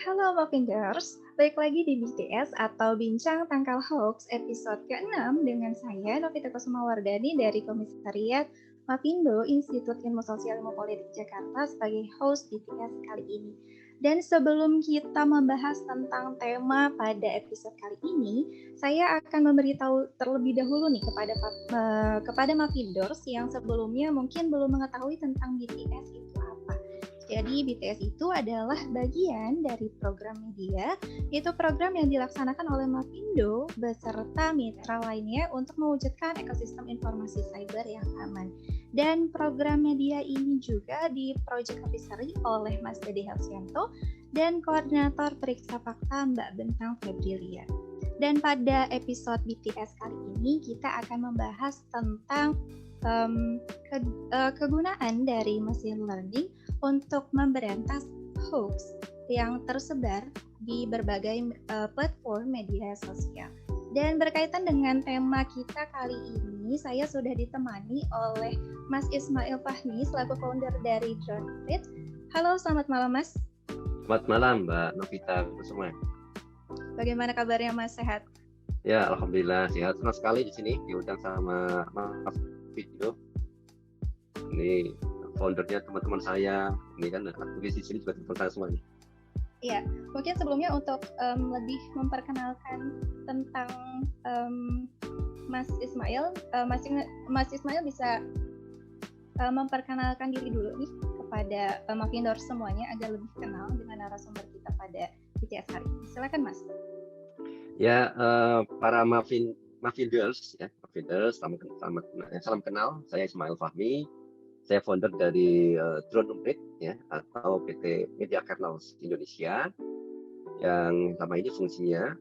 Halo Mavinders, balik lagi di BTS atau Bincang Tangkal Hoax episode ke-6 dengan saya Novita Kusumawardani dari Komisariat Mavindo Institut Ilmu Sosial Ilmu Politik Jakarta sebagai host BTS kali ini. Dan sebelum kita membahas tentang tema pada episode kali ini, saya akan memberitahu terlebih dahulu nih kepada Mavinders yang sebelumnya mungkin belum mengetahui tentang BTS itu apa. Jadi BTS itu adalah bagian dari program media, yaitu program yang dilaksanakan oleh Mavindo beserta mitra lainnya untuk mewujudkan ekosistem informasi cyber yang aman. Dan program media ini juga di-project officeri oleh Mas Dede Helsianto dan koordinator periksa fakta Mbak Bentang Febrilia. Dan pada episode BTS kali ini kita akan membahas tentang kegunaan dari machine learning untuk memberantas hoax yang tersebar di berbagai platform media sosial. Dan berkaitan dengan tema kita kali ini, saya sudah ditemani oleh Mas Ismail Fahmi selaku founder dari Droneupdate. Halo, selamat malam Mas. Selamat malam Mbak Novita Kusuma. Bagaimana kabarnya Mas, sehat? Ya, alhamdulillah sehat. Senang sekali di sini diundang sama Mas Video. Ini foundernya teman-teman saya. Ini kan aktivis di sini juga teman saya semuanya. Iya, mungkin sebelumnya untuk lebih memperkenalkan tentang Mas Ismail, Mas Ismail bisa memperkenalkan diri dulu nih kepada Mavindor semuanya agar lebih kenal dengan narasumber kita pada BTS hari ini. Silakan Mas. Ya, para Mavinders, salam kenal. Saya Ismail Fahmi. Saya founder dari Droneupdate ya, atau PT Media Kernels Indonesia, yang selama ini fungsinya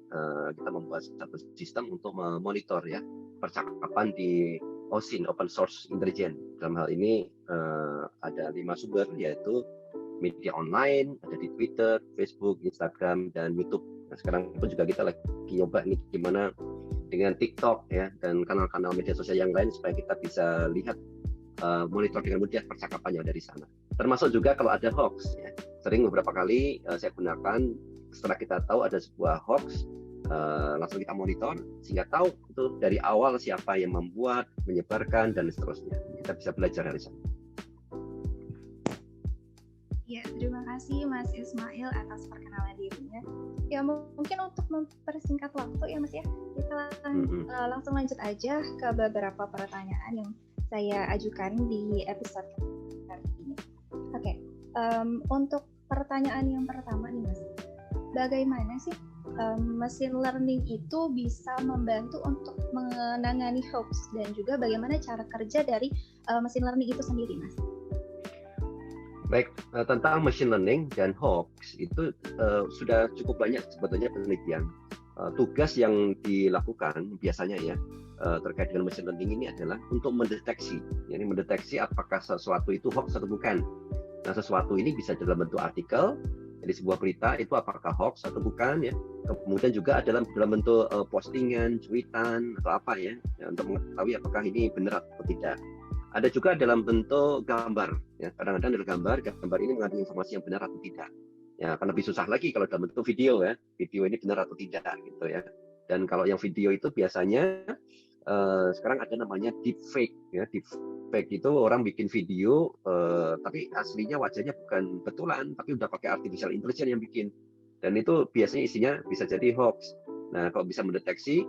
kita membuat satu sistem untuk memonitor ya percakapan di OSINT, Open Source Intelligence. Dalam hal ini ada 5 sumber, yaitu media online, ada di Twitter, Facebook, Instagram, dan YouTube. Nah, sekarang pun juga kita lagi nyoba nih gimana dengan TikTok ya dan kanal-kanal media sosial yang lain supaya kita bisa lihat monitor dengan mudah percakapannya dari sana. Termasuk juga kalau ada hoax ya. Sering beberapa kali saya gunakan setelah kita tahu ada sebuah hoax, langsung kita monitor sehingga tahu itu dari awal siapa yang membuat, menyebarkan, dan seterusnya. Kita bisa belajar dari sana. Ya, terima kasih Mas Ismail atas perkenalan dirinya. Ya, mungkin untuk mempersingkat waktu ya Mas ya, kita langsung lanjut aja ke beberapa pertanyaan yang saya ajukan di episode kali ini. Oke, untuk pertanyaan yang pertama nih Mas, bagaimana sih machine learning itu bisa membantu untuk menangani hoax dan juga bagaimana cara kerja dari machine learning itu sendiri Mas? Baik, tentang machine learning dan hoax itu sudah cukup banyak sebetulnya penelitian. Tugas yang dilakukan biasanya ya terkait dengan machine learning ini adalah untuk mendeteksi, jadi mendeteksi apakah sesuatu itu hoax atau bukan. Nah, sesuatu ini bisa dalam bentuk artikel, jadi sebuah berita itu apakah hoax atau bukan ya. Kemudian juga dalam bentuk postingan, cuitan atau apa ya untuk mengetahui apakah ini benar atau tidak. Ada juga dalam bentuk gambar ya, kadang-kadang dalam gambar ini mengandung informasi yang benar atau tidak. Ya, akan lebih susah lagi kalau dalam bentuk video ya, video ini benar atau tidak gitu ya. Dan kalau yang video itu biasanya sekarang ada namanya deepfake ya. Deepfake itu orang bikin video tapi aslinya wajahnya bukan betulan, tapi udah pakai artificial intelligence yang bikin. Dan itu biasanya isinya bisa jadi hoax. Nah, kalau bisa mendeteksi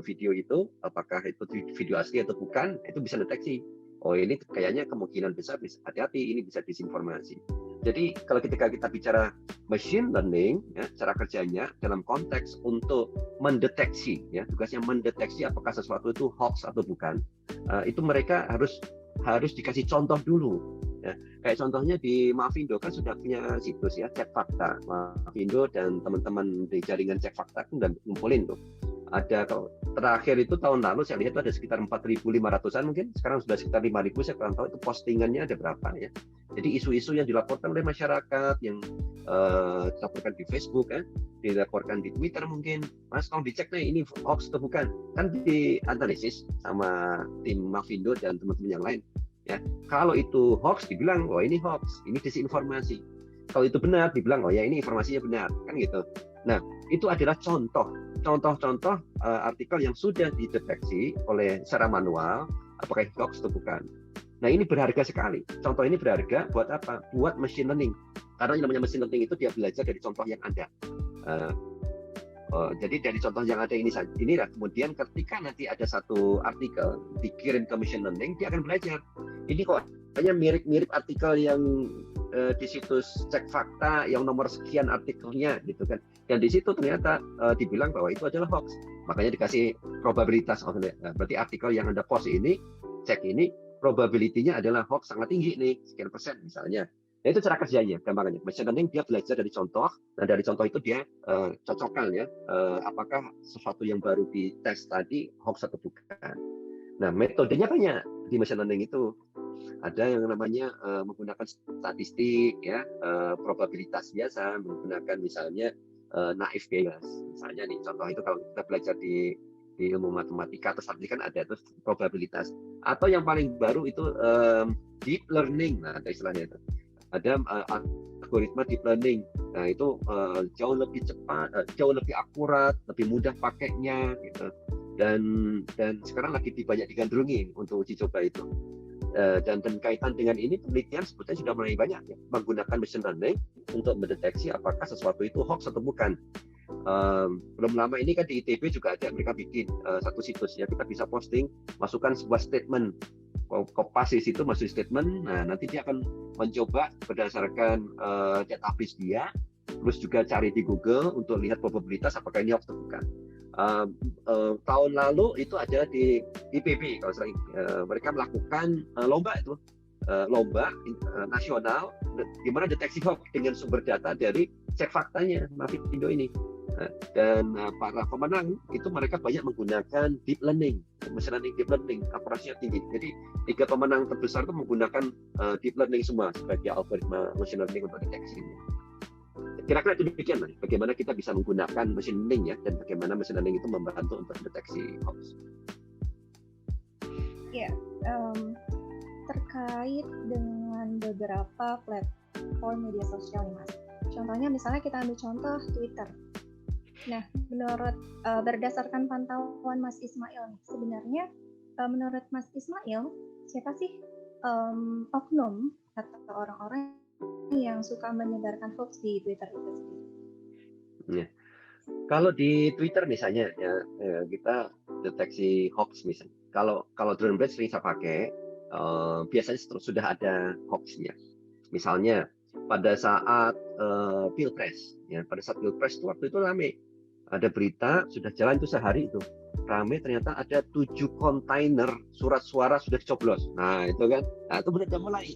video itu apakah itu video asli atau bukan, itu bisa deteksi. Oh, ini kayaknya kemungkinan besar hati-hati ini bisa disinformasi. Jadi kalau ketika kita bicara machine learning, ya, cara kerjanya dalam konteks untuk mendeteksi, ya, tugasnya mendeteksi apakah sesuatu itu hoax atau bukan. Itu mereka harus dikasih contoh dulu. Ya. Kayak contohnya di Mavindo kan sudah punya situs ya, Cek Fakta. Mavindo dan teman-teman di jaringan Cek Fakta kan udah ngumpulin tuh. Ada terakhir itu tahun lalu saya lihat itu ada sekitar 4.500-an mungkin, sekarang sudah sekitar 5.000, saya kurang tahu itu postingannya ada berapa ya. Jadi isu-isu yang dilaporkan oleh masyarakat, yang dilaporkan di Facebook ya, dilaporkan di Twitter mungkin, Mas kalau dicek nih ini hoax atau bukan, kan dianalisis sama tim Mavindo dan teman-teman yang lain ya. Kalau itu hoax dibilang, wah ini hoax, ini disinformasi. Kalau itu benar, dibilang oh ya ini informasinya benar, kan gitu. Nah, itu adalah contoh artikel yang sudah dideteksi oleh secara manual apakah itu hoax atau bukan. Nah, ini berharga sekali. Contoh ini berharga buat apa? Buat machine learning. Karena yang namanya machine learning itu dia belajar dari contoh yang ada. Jadi dari contoh yang ada inilah kemudian ketika nanti ada satu artikel dikirim ke machine learning, dia akan belajar. Ini kok hanya mirip-mirip artikel yang di situs cek fakta yang nomor sekian artikelnya gitu kan. Dan di situ ternyata dibilang bahwa itu adalah hoax. Makanya dikasih probabilitas. Berarti artikel yang Anda post ini, cek ini, probability-nya adalah hoax sangat tinggi nih, sekian persen misalnya. Nah, itu cara kerjanya, gampangnya. Machine learning dia belajar dari contoh, dan dari contoh itu dia cocokkan ya, apakah sesuatu yang baru dites tadi hoax atau bukan. Nah, metodenya banyak di machine learning itu. Ada yang namanya menggunakan statistik, ya, probabilitas biasa, menggunakan misalnya naive Bayes. Misalnya nih, contoh itu kalau kita belajar di ilmu matematika atau statistik kan ada terus probabilitas. Atau yang paling baru itu deep learning, nah ada istilahnya itu. Ada algoritma deep learning. Nah itu jauh lebih cepat, jauh lebih akurat, lebih mudah pakainya, gitu. Dan sekarang lagi banyak digandrungi untuk uji coba itu. Dan kaitan dengan ini penelitian sebetulnya sudah mulai banyak ya, menggunakan machine learning untuk mendeteksi apakah sesuatu itu hoax atau bukan. Belum lama ini kan di ITB juga ada, mereka bikin satu situs ya, kita bisa posting, masukkan sebuah statement, kopas di situ masuk statement. Nah nanti dia akan mencoba berdasarkan database dia, terus juga cari di Google untuk lihat probabilitas apakah ini hoax atau bukan. Tahun lalu itu ada di IPB kalau sering mereka melakukan lomba itu, lomba nasional di mana deteksi hoax dengan sumber data dari cek faktanya Mavindo ini. Dan para pemenang itu mereka banyak menggunakan deep learning, machine learning, deep learning, akurasinya tinggi. Jadi 3 pemenang terbesar itu menggunakan deep learning semua sebagai algoritma machine learning untuk deteksi ini. Kira-kira itu demikian, bagaimana kita bisa menggunakan machine learning ya, dan bagaimana machine learning itu membantu untuk deteksi hoax. Ya, terkait dengan beberapa platform media sosial nih Mas. Contohnya misalnya kita ambil contoh Twitter. Nah, menurut berdasarkan pantauan Mas Ismail, sebenarnya menurut Mas Ismail siapa sih oknum atau orang-orang yang suka menyebarkan hoax di Twitter itu sendiri? Ya. Kalau di Twitter misalnya ya, kita deteksi hoax misalnya. Kalau Drone Blade sering saya pakai, biasanya sudah ada hoaxnya. Misalnya pada saat Pilpres, ya pada saat Pilpres itu waktu itu ramai. Ada berita sudah jalan itu sehari itu ramai, ternyata ada 7 kontainer surat suara sudah dicoblos. Nah itu kan, nah itu sudah mulai.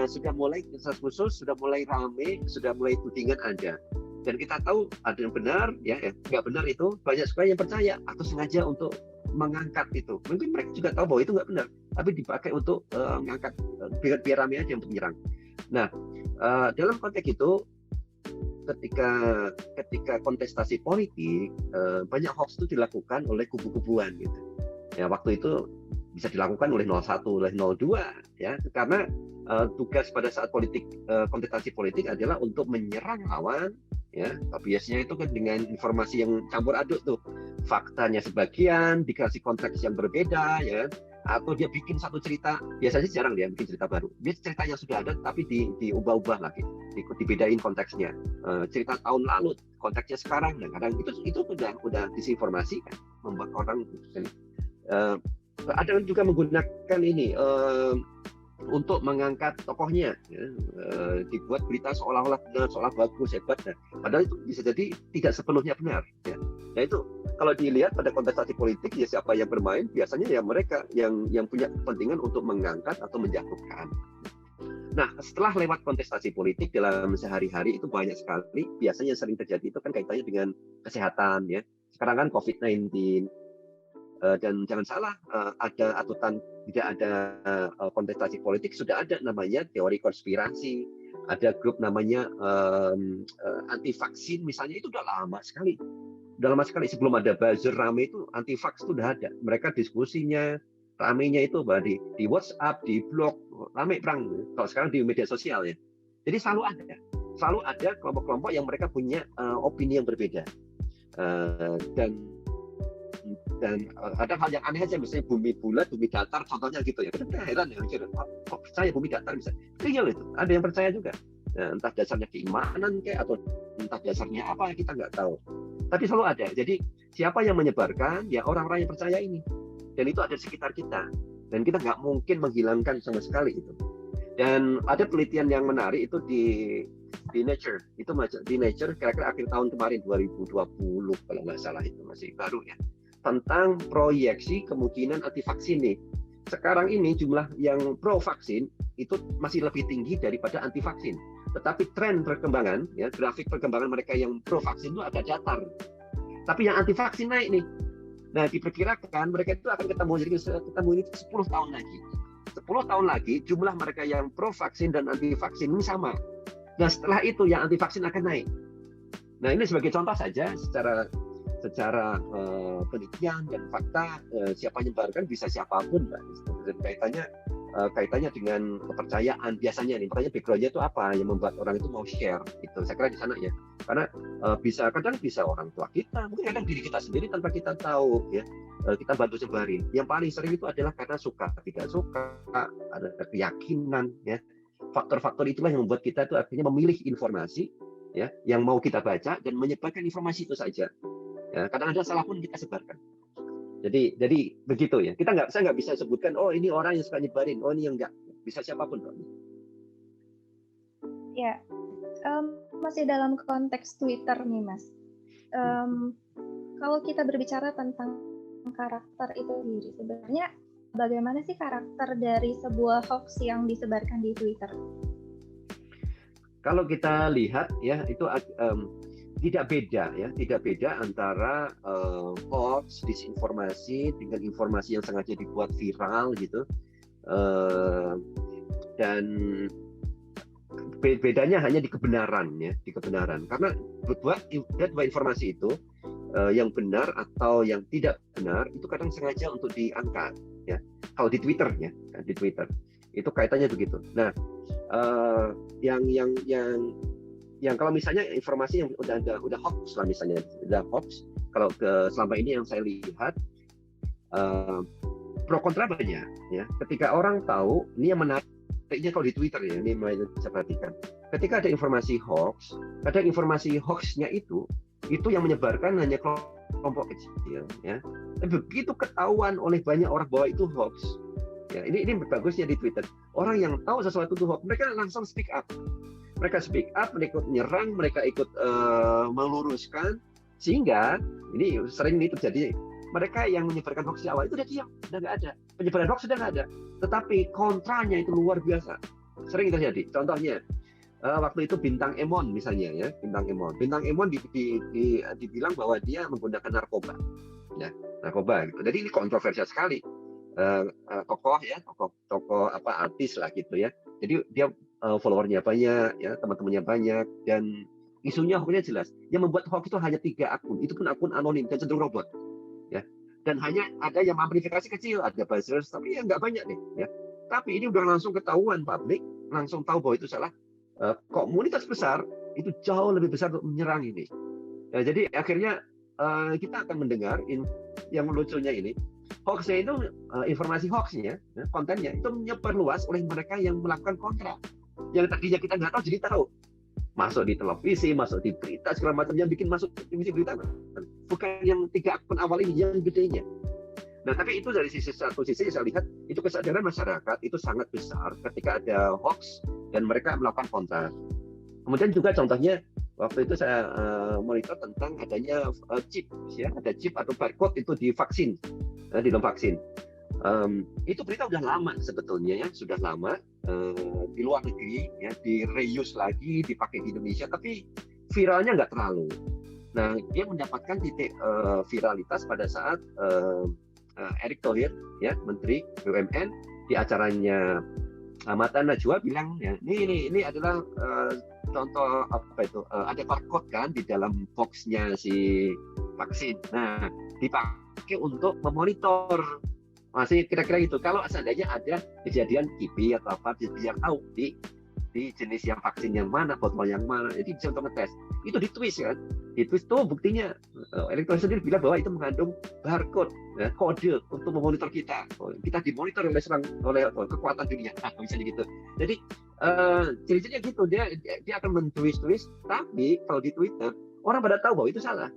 Sudah mulai khusus, sudah mulai ramai, sudah mulai tudingan ada. Dan kita tahu ada yang benar, ya nggak benar itu banyak sekali yang percaya atau sengaja untuk mengangkat itu. Mungkin mereka juga tahu bahwa itu nggak benar, tapi dipakai untuk mengangkat biar ramai aja untuk menyerang. Nah, dalam konteks itu, ketika kontestasi politik, banyak hoax itu dilakukan oleh kubu-kubuan gitu. Ya waktu itu bisa dilakukan oleh 01, oleh 02 ya, karena tugas pada saat kontestasi politik adalah untuk menyerang lawan ya. Biasanya itu kan dengan informasi yang campur aduk tuh, faktanya sebagian dikasih konteks yang berbeda ya, atau dia bikin satu cerita, biasanya jarang dia bikin cerita baru, dia cerita yang sudah ada tapi diubah-ubah lagi, dibedain konteksnya, cerita tahun lalu konteksnya sekarang. Dan kadang itu udah disinformasi kan, membuat orang ada juga menggunakan ini untuk mengangkat tokohnya ya, dibuat berita seolah-olah benar, seolah bagus, hebat, nah, padahal itu bisa jadi tidak sepenuhnya benar ya. Nah itu kalau dilihat pada kontestasi politik ya, siapa yang bermain biasanya ya mereka yang punya kepentingan untuk mengangkat atau menjatuhkan. Nah setelah lewat kontestasi politik dalam sehari-hari itu banyak sekali, biasanya yang sering terjadi itu kan kaitannya dengan kesehatan ya. Sekarang kan COVID-19, dan jangan salah, ada aturan tidak ada kontestasi politik, sudah ada namanya teori konspirasi, ada grup namanya anti vaksin misalnya, itu udah lama sekali sebelum ada buzzer rame itu anti vaks itu udah ada, mereka diskusinya ramenya itu di WhatsApp, di blog, rame perang. Kalau sekarang di media sosial ya, jadi selalu ada. selalu ada kelompok-kelompok yang mereka punya opini yang berbeda. Dan ada hal yang aneh aja, misalnya bumi bulat, bumi datar, contohnya gitu ya. Kita heran ya, kok percaya bumi datar bisa? Real itu, ada yang percaya juga. Nah, entah dasarnya keimanan kayak atau entah dasarnya apa kita nggak tahu. Tapi selalu ada. Jadi siapa yang menyebarkan? Ya orang-orang yang percaya ini. Dan itu ada di sekitar kita. Dan kita nggak mungkin menghilangkan sama sekali itu. Dan ada penelitian yang menarik itu di Nature. Itu di Nature kira-kira akhir tahun kemarin 2020 kalau nggak salah, itu masih baru ya. Tentang proyeksi kemungkinan anti vaksin nih. Sekarang ini jumlah yang pro vaksin itu masih lebih tinggi daripada anti vaksin. Tetapi tren perkembangan, ya, grafik perkembangan mereka yang pro vaksin itu agak datar. Tapi yang anti vaksin naik nih. Nah, diperkirakan mereka itu akan ketemu ini 10 tahun lagi. 10 tahun lagi jumlah mereka yang pro vaksin dan anti vaksin ini sama. Nah, setelah itu yang anti vaksin akan naik. Nah, ini sebagai contoh saja secara penelitian dan fakta, siapa menyebarkan bisa siapapun, Mbak. Dan kaitannya dengan kepercayaan biasanya nih. Makanya background-nya itu apa yang membuat orang itu mau share itu. Saya kira di sana ya. Karena kadang bisa orang tua kita, mungkin kadang diri kita sendiri tanpa kita tahu ya. Kita bantu sebarin. Yang paling sering itu adalah karena suka, tidak suka, ada keyakinan ya. Faktor-faktor itulah yang membuat kita itu akhirnya memilih informasi ya yang mau kita baca dan menyebarkan informasi itu saja. Ya, kadang ada salah pun kita sebarkan. Jadi begitu ya. Saya nggak bisa sebutkan, oh ini orang yang suka nyebarin, oh ini yang nggak. Bisa siapapun. Ya, masih dalam konteks Twitter nih, Mas. Kalau kita berbicara tentang karakter itu sendiri, sebenarnya bagaimana sih karakter dari sebuah hoax yang disebarkan di Twitter? Kalau kita lihat ya, itu tidak beda antara hoax, disinformasi dengan informasi yang sengaja dibuat viral gitu. Dan bedanya hanya di kebenaran ya, di kebenaran. Karena dua informasi itu yang benar atau yang tidak benar itu kadang sengaja untuk diangkat ya. Kalau di Twitter ya, di Twitter itu kaitannya begitu. Nah, yang kalau misalnya informasi yang udah hoax lah, misalnya udah hoax, kalau selama ini yang saya lihat pro kontra banyak ya. Ketika orang tahu, ini yang menariknya kalau di Twitter ya, ini bisa perhatikan. Ketika ada informasi hoax, kadang informasi hoaxnya itu yang menyebarkan hanya kelompok kecil ya. Dan begitu ketahuan oleh banyak orang bahwa itu hoax ya, ini bagusnya di Twitter. Orang yang tahu sesuatu itu hoax, mereka langsung speak up. Mereka speak up, mereka ikut nyerang, mereka ikut meluruskan, sehingga ini sering ini terjadi. Mereka yang menyebarkan hoax di awal itu udah diam, udah nggak ada. Penyebaran hoax sudah nggak ada. Tetapi kontranya itu luar biasa. Sering terjadi. Contohnya, waktu itu Bintang Emon misalnya ya, Bintang Emon dibilang bahwa dia menggunakan narkoba. Ya, narkoba gitu. Jadi ini kontroversial sekali. Tokoh artis lah gitu ya. Jadi dia followernya banyak, ya teman-temannya banyak, dan isunya hoaxnya jelas. Yang membuat hoax itu hanya 3 akun, itu pun akun anonim dan cenderung robot, ya. Dan hanya ada yang amplifikasi kecil, ada buzzers, tapi ya nggak banyak deh, ya. Tapi ini udah langsung ketahuan publik, langsung tahu bahwa itu salah. Komunitas besar itu jauh lebih besar untuk menyerang ini. Ya, jadi akhirnya kita akan mendengar yang lucunya ini. Hoaxnya itu informasi hoaxnya, kontennya itu menyebar luas oleh mereka yang melakukan kontra. Yang tadinya kita nggak tahu jadi tahu. Masuk di televisi, masuk di berita segala macam, yang bikin masuk di berita. Bukan yang 3 akun awal ini, yang gedenya. Nah, tapi itu dari satu sisi saya lihat itu kesadaran masyarakat itu sangat besar ketika ada hoax dan mereka melakukan kontra. Kemudian juga contohnya waktu itu saya monitor tentang adanya chip, ya, ada chip atau barcode itu di vaksin, di dalam vaksin. Itu berita udah lama sebetulnya ya, sudah lama di luar negeri ya, di reuse lagi, dipakai di Indonesia, tapi viralnya nggak terlalu. Nah, dia mendapatkan titik viralitas pada saat Erick Thohir ya, Menteri BUMN, di acaranya Mata Najwa bilang ya, ini adalah contoh apa itu, ada barcode kan di dalam boxnya si vaksin. Nah, dipakai untuk memonitor. Masih kira-kira gitu. Kalau seandainya ada kejadian kipi atau apa, biar tahu di jenis yang vaksin yang mana, botol yang mana, jadi bisa untuk ngetes. Itu ditwist kan, ditwist tuh buktinya elektronik sendiri bilang bahwa itu mengandung barcode, ya, kode untuk memonitor kita. Kita dimonitor oleh kekuatan dunia, misalnya gitu. Jadi ciri-cirinya gitu, dia akan mentwist-twist, tapi kalau di Twitter orang pada tahu bahwa itu salah.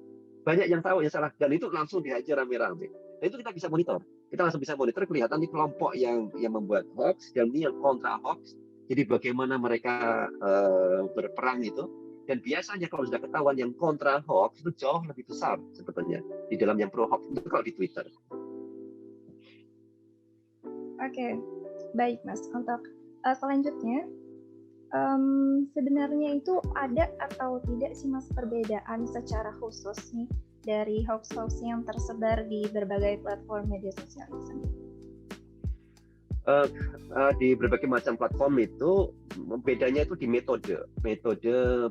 Banyak yang tahu yang salah, dan itu langsung dihajar rame-rame. Dan itu kita bisa monitor. Kita langsung bisa monitor, kelihatan di kelompok yang membuat hoax dan ini yang kontra hoax. Jadi bagaimana mereka berperang itu. Dan biasanya kalau sudah ketahuan yang kontra hoax itu jauh lebih besar sebetulnya di dalam yang pro hoax itu kalau di Twitter. Oke, baik Mas. Untuk selanjutnya, sebenarnya itu ada atau tidak sih Mas perbedaan secara khusus nih dari hoax-hoax yang tersebar di berbagai platform media sosial ini? Di berbagai macam platform itu bedanya itu di metode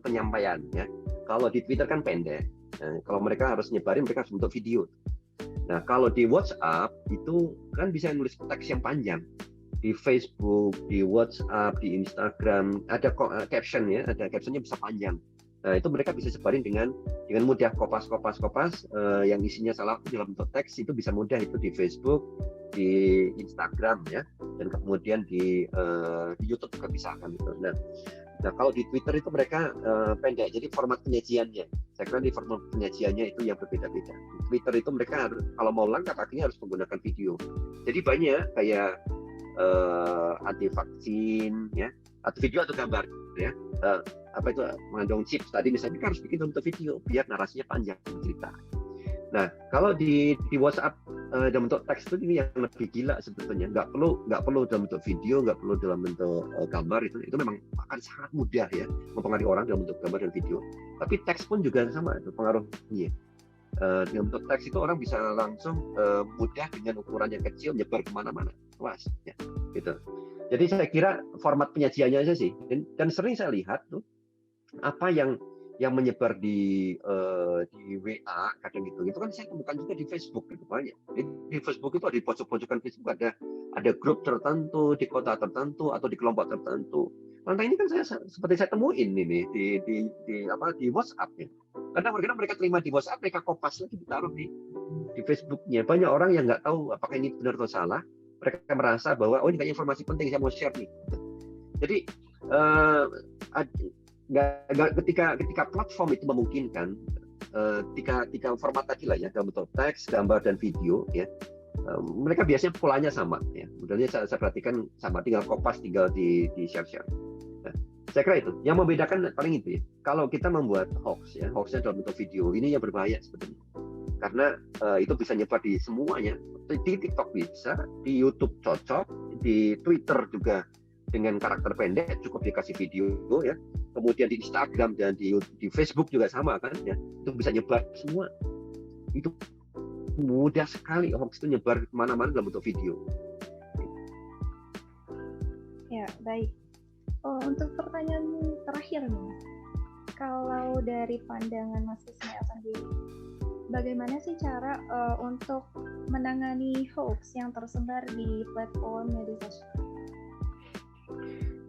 penyampaian ya. Kalau di Twitter kan pendek, kalau mereka harus nyebarin mereka harus bentuk video. Nah kalau di WhatsApp itu kan bisa nulis teks yang panjang. Di Facebook, di WhatsApp, di Instagram ada caption ya, ada captionnya bisa panjang. Nah, itu mereka bisa sebarin dengan mudah, kopas yang isinya salah dalam bentuk teks itu bisa mudah itu di Facebook, di Instagram ya, dan kemudian di YouTube juga bisa kan gitu. Nah kalau di Twitter itu mereka pendek, jadi format penyajiannya. Saya kira di format penyajiannya itu yang berbeda-beda. Di Twitter itu mereka harus, kalau mau lengkap akhirnya harus menggunakan video. Jadi banyak kayak anti vaksin ya, atau video atau gambar ya, apa itu mengandung chips tadi misalnya, kita harus bikin untuk video biar narasinya panjang cerita. Nah kalau di WhatsApp dalam bentuk teks itu yang lebih gila sebetulnya, nggak perlu dalam bentuk video, nggak perlu dalam bentuk gambar, itu memang akan sangat mudah ya mempengaruhi orang dalam bentuk gambar dan video. Tapi teks pun juga sama itu pengaruhnya. Dalam bentuk teks itu orang bisa langsung mudah dengan ukuran yang kecil nyebar kemana-mana, luas ya gitu. Jadi saya kira format penyajiannya aja sih, dan sering saya lihat tuh apa yang menyebar di WA kadang gitu, itu kan saya temukan juga di Facebook gitu banyak. Di Facebook itu ada, di pojok-pojokan Facebook ada grup tertentu di kota tertentu atau di kelompok tertentu. Nah ini kan seperti saya temuin ini di WhatsApp ya. Karena mereka terima di WhatsApp, mereka kopas lagi ditaruh di Facebooknya. Banyak orang yang nggak tahu apakah ini benar atau salah. Mereka merasa bahwa ini kayaknya informasi penting, saya mau share nih. Jadi ketika platform itu memungkinkan, ketika format tadi lah ya, dalam bentuk teks, gambar dan video ya, mereka biasanya polanya sama ya. Modelnya saya perhatikan sama, tinggal kopas, tinggal di share. Nah, saya kira itu yang membedakan paling itu ya. Kalau kita membuat hoaxnya dalam bentuk video, ini yang berbahaya sebetulnya. Karena itu bisa nyebar di semuanya. Di TikTok bisa, di YouTube cocok, di Twitter juga dengan karakter pendek cukup dikasih video ya. Kemudian di Instagram dan di Facebook juga sama kan ya. Itu bisa nyebar semua. Itu mudah sekali hoax itu nyebar kemana-mana dalam bentuk video. Ya baik. Untuk pertanyaan terakhir nih, kalau dari pandangan Mas Ismail sendiri, bagaimana sih cara untuk menangani hoax yang tersebar di platform media sosial?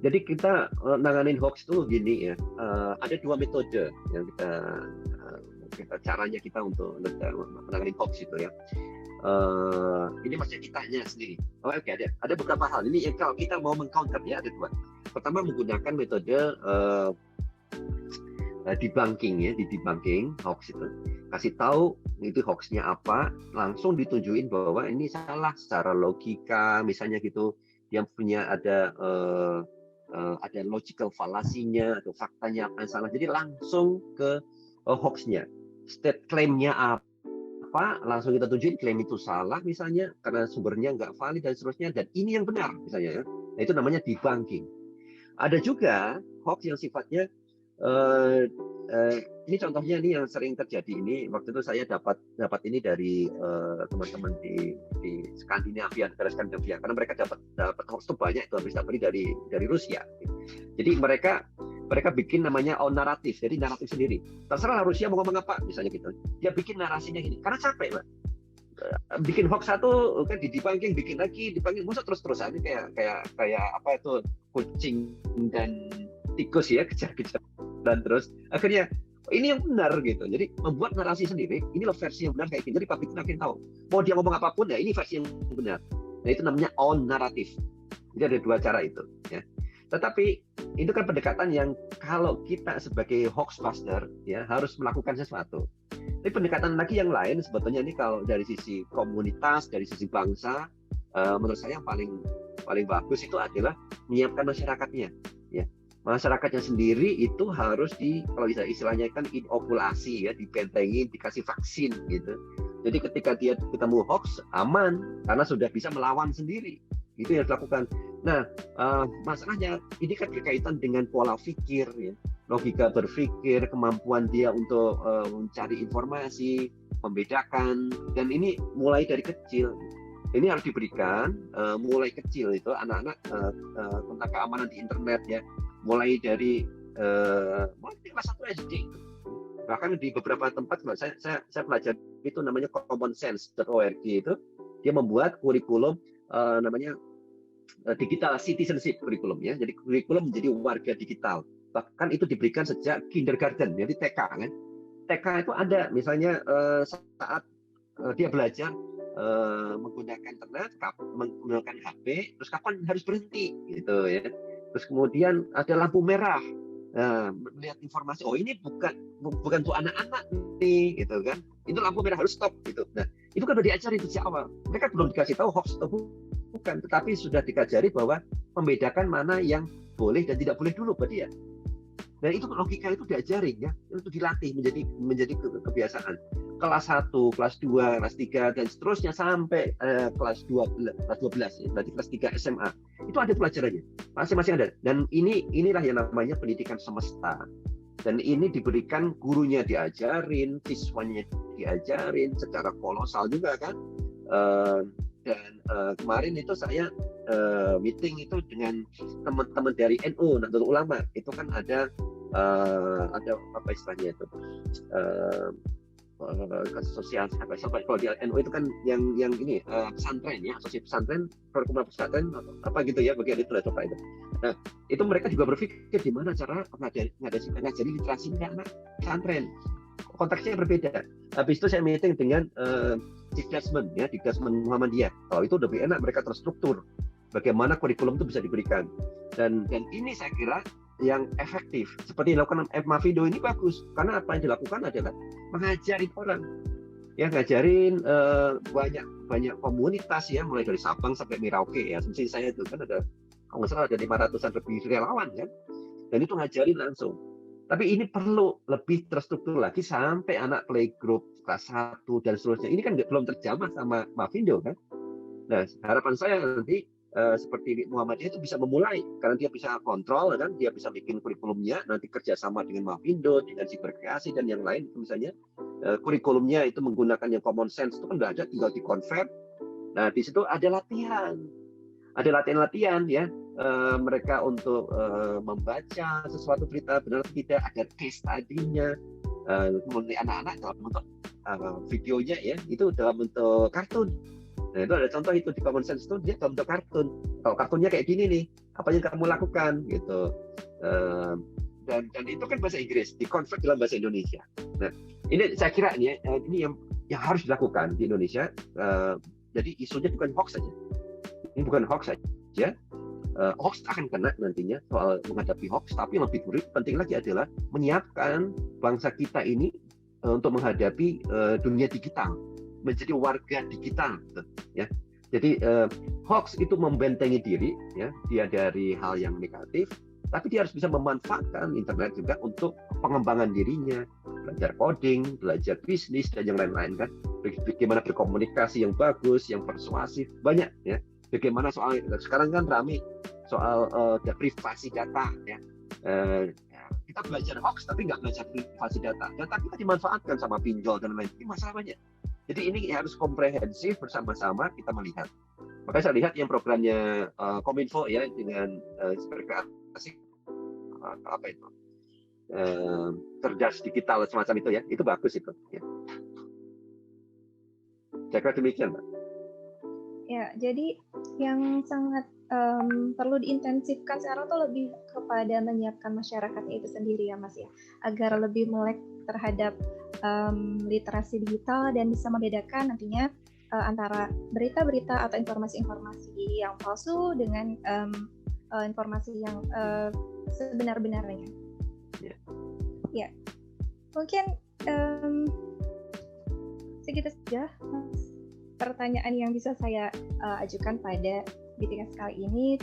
Jadi kita nanganin hoax itu gini ya, ada dua metode yang caranya kita untuk menangani hoax itu ya. Ini maksudnya kitanya sendiri. Oke, ada beberapa hal. Ini kalau kita mau mengcounter ya, ada dua. Pertama menggunakan metode debunking ya, di debunking hoax itu. Kasih tahu itu hoaxnya apa, langsung ditunjukin bahwa ini salah secara logika, misalnya gitu. Yang punya ada logical fallacy-nya atau faktanya apa yang salah. Jadi langsung ke hoax-nya. State claim-nya apa, langsung kita tunjukin klaim itu salah misalnya karena sumbernya nggak valid dan seterusnya, dan ini yang benar misalnya ya. Nah, itu namanya debunking. Ada juga hoax yang sifatnya ini contohnya ini yang sering terjadi ini. Waktu itu saya dapat ini dari teman-teman di Skandinavia, negara Skandinavia, karena mereka dapat hoax itu banyak, itu habis dapat dari Rusia. Jadi mereka bikin namanya naratif, jadi naratif sendiri. Terserah Rusia mau ngomong apa, misalnya gitu. Dia bikin narasinya gini, karena capek, Pak. Bikin hoax satu kan debunking, bikin lagi debunking, masa terus-terusan kayak apa itu kucing dan tikus ya, kejar-kejar dan terus akhirnya ini yang benar gitu. Jadi membuat narasi sendiri, inilah versi yang benar kayak gini. Jadi publik makin tahu. Mau dia ngomong apapun ya ini versi yang benar. Nah itu namanya on naratif. Jadi ada dua cara itu ya. Tetapi itu kan pendekatan yang kalau kita sebagai hoaxbuster ya harus melakukan sesuatu. Tapi pendekatan lagi yang lain sebetulnya ini kalau dari sisi komunitas, dari sisi bangsa, menurut saya yang paling bagus itu adalah menyiapkan masyarakatnya. Ya, masyarakatnya sendiri itu harus kalau istilahnya kan inokulasi ya, dibentengin, dikasih vaksin gitu. Jadi ketika dia ketemu hoax aman karena sudah bisa melawan sendiri. Itu yang dilakukan. Nah, masalahnya ini kan berkaitan dengan pola pikir, ya, logika berpikir, kemampuan dia untuk mencari informasi, membedakan, dan ini mulai dari kecil. Ini harus diberikan mulai kecil itu anak-anak tentang keamanan di internet ya, mulai dari kelas 1 SD. Bahkan di beberapa tempat saya pelajari itu namanya commonsense.org itu dia membuat kurikulum namanya digital citizenship kurikulum ya. Jadi kurikulum menjadi warga digital. Bahkan itu diberikan sejak kindergarten, jadi TK kan. TK itu ada misalnya saat dia belajar menggunakan internet, menggunakan HP, terus kapan harus berhenti gitu ya. Terus kemudian ada lampu merah. Melihat informasi, oh ini bukan untuk anak-anak nih gitu kan. Itu lampu merah harus stop gitu. Nah, itu kan udah diajari sejak awal. Mereka belum dikasih tahu hoax atau bukan, tetapi sudah dikajari bahwa membedakan mana yang boleh dan tidak boleh dulu buat dia. Dan itu logika itu diajarin ya, itu dilatih menjadi kebiasaan. Kelas 1, kelas 2, kelas 3 dan seterusnya sampai kelas 12 ya, berarti kelas 3 SMA. Itu ada pelajarannya. Masing-masing ada. Dan inilah yang namanya pendidikan semesta. Dan ini diberikan gurunya diajarin, siswanya diajarin secara kolosal juga kan. Dan kemarin itu saya meeting itu dengan teman-teman dari NU Nahdlatul Ulama. Itu kan ada apa istilahnya itu sosial kalau di NU itu kan yang ini pesantren ya, asosiasi pesantren, perkumpulan pesantren apa gitu ya, bagian itu lah coba itu. Nah itu mereka juga berpikir gimana cara ngajari literasi anak pesantren, konteksnya berbeda. Habis itu saya meeting dengan Dikdasmen ya, Dikdasmen Muhammadiyah. Oh itu lebih enak, mereka terstruktur bagaimana kurikulum itu bisa diberikan. Dan ini saya kira yang efektif seperti yang dilakukan Mafindo ini bagus karena apa yang dilakukan adalah mengajarin orang ya, ngajarin banyak komunitas ya, mulai dari Sabang sampai Merauke ya. Seperti saya itu kan ada kalau nggak salah ada 500-an lebih relawan kan, dan itu ngajarin langsung. Tapi ini perlu lebih terstruktur lagi sampai anak playgroup kelas 1 dan seterusnya. Ini kan belum terjamah sama Mafindo kan. Nah harapan saya nanti seperti Muhammadiyah itu bisa memulai karena dia bisa kontrol kan, dia bisa bikin kurikulumnya, nanti kerjasama dengan Mafindo, dengan Siberkreasi dan yang lain misalnya kurikulumnya itu menggunakan yang common sense itu kan udah ada, tinggal dikonvert. Nah di situ ada latihan ya, mereka untuk membaca sesuatu berita benar atau tidak, ada case tadinya, kemudian anak-anak dalam bentuk videonya ya itu dalam bentuk kartun. Nah itu ada contoh itu di Common Sense itu dia dalam bentuk kartun. Kalau kartunnya kayak gini nih, apa yang kamu lakukan gitu. Dan itu kan bahasa Inggris, dikonvert dalam bahasa Indonesia. Nah ini saya kira ini yang harus dilakukan di Indonesia. Jadi isunya bukan hoax saja. Ini bukan hoax saja. Hoax akan kena nantinya soal menghadapi hoax, tapi yang lebih penting lagi adalah menyiapkan bangsa kita ini untuk menghadapi dunia digital, menjadi warga digital gitu, ya. Jadi hoax itu membentengi diri ya, dia dari hal yang negatif, tapi dia harus bisa memanfaatkan internet juga untuk pengembangan dirinya, belajar coding, belajar bisnis dan yang lain-lain kan. Bagaimana berkomunikasi yang bagus, yang persuasif, banyak ya. Bagaimana soal sekarang kan ramai soal privasi data ya. Kita belajar hoax tapi nggak belajar privasi data. Data kita dimanfaatkan sama pinjol dan lain-lain. Ini masalah banyak. Jadi ini harus komprehensif bersama-sama kita melihat. Makanya saya lihat yang programnya Kominfo ya dengan Siberkreasi apa itu cerdas digital semacam itu ya, itu bagus itu. Ya. Saya kira demikian, Mbak. Ya, jadi yang sangat perlu diintensifkan sekarang tuh lebih kepada menyiapkan masyarakatnya itu sendiri ya Mas ya, agar lebih melek terhadap literasi digital dan bisa membedakan nantinya antara berita-berita atau informasi-informasi yang palsu dengan informasi yang sebenar-benarnya. Ya, mungkin segitu saja pertanyaan yang bisa saya ajukan pada BTS kali ini.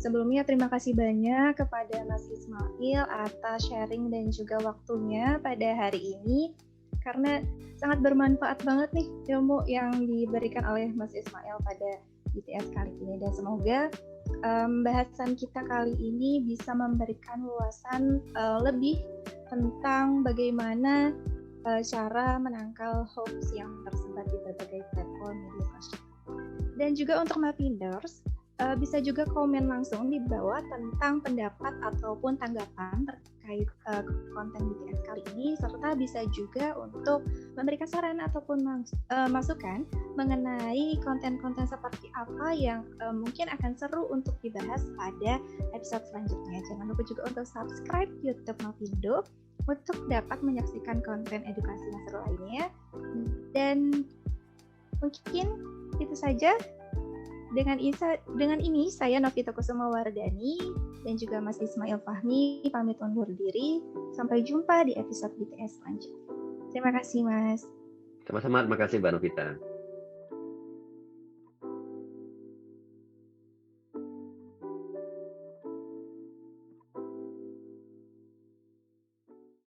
Sebelumnya terima kasih banyak kepada Mas Ismail atas sharing dan juga waktunya pada hari ini, karena sangat bermanfaat banget nih ilmu yang diberikan oleh Mas Ismail pada BTS kali ini, dan semoga bahasan kita kali ini bisa memberikan wawasan lebih tentang bagaimana cara menangkal hoax yang tersebar di berbagai platform media sosial. Dan juga untuk Mapinders, bisa juga komen langsung di bawah tentang pendapat ataupun tanggapan terkait konten BTS kali ini, serta bisa juga untuk memberikan saran ataupun masukan mengenai konten-konten seperti apa yang mungkin akan seru untuk dibahas pada episode selanjutnya. Jangan lupa juga untuk subscribe YouTube Mapindo untuk dapat menyaksikan konten edukasi yang seru lainnya. Dan mungkin itu saja. Dengan ini saya Novita Kusuma Wardani dan juga Mas Ismail Fahmi pamit undur diri. Sampai jumpa di episode BTS selanjutnya. Terima kasih Mas. Sama-sama, terima kasih Mbak Novita.